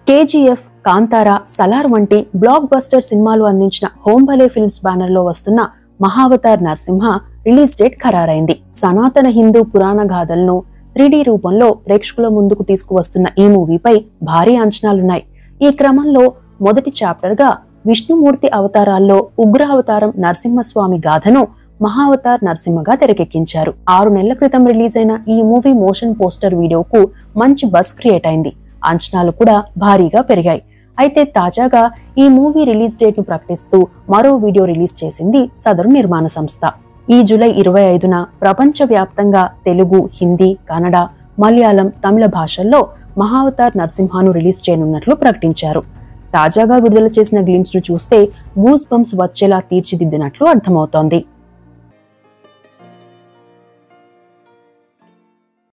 KGF, Kantara, Salaar వంటి block buster సినిమాలు అందించిన హోంబలే ఫిల్మ్స్ బ్యానర్ లో వస్తున్న మహావతార్ నరసింహ రిలీజ్ డేట్ ఖరారైంది. సనాతన హిందూ పురాణ గాథలను 3D రూపంలో ప్రేక్షకుల ముందుకు తీసుకువస్తున్న ఈ మూవీపై భారీ అంచనాలున్నాయి. ఈ క్రమంలో మొదటి చాప్టర్ గా విష్ణుమూర్తి అవతారాల్లో ఉగ్ర అవతారం నరసింహస్వామి గాథను మహావతార్ నరసింహగా తెరకెక్కించారు. 6 నెలల క్రితం రిలీజ్ అయిన ఈ మూవీ మోషన్ పోస్టర్ వీడియోకు మంచి బజ్ క్రియేట్ అయింది. అంచనాలు కూడా భారీగా పెరిగాయి. అయితే తాజాగా ఈ మూవీ రిలీజ్ డేట్ ను ప్రకటిస్తూ మరో వీడియో రిలీజ్ చేసింది సదరు నిర్మాణ సంస్థ. ఈ జూలై 25న ప్రపంచ వ్యాప్తంగా తెలుగు, హిందీ, కన్నడ, మలయాళం, తమిళ భాషల్లో మహావతార్ నరసింహను రిలీజ్ చేయనున్నట్లు ప్రకటించారు. తాజాగా విడుదల చేసిన గ్లింప్స్ ను చూస్తే గూస్ బంప్స్ వచ్చేలా తీర్చిదిద్దినట్లు అర్థమవుతోంది.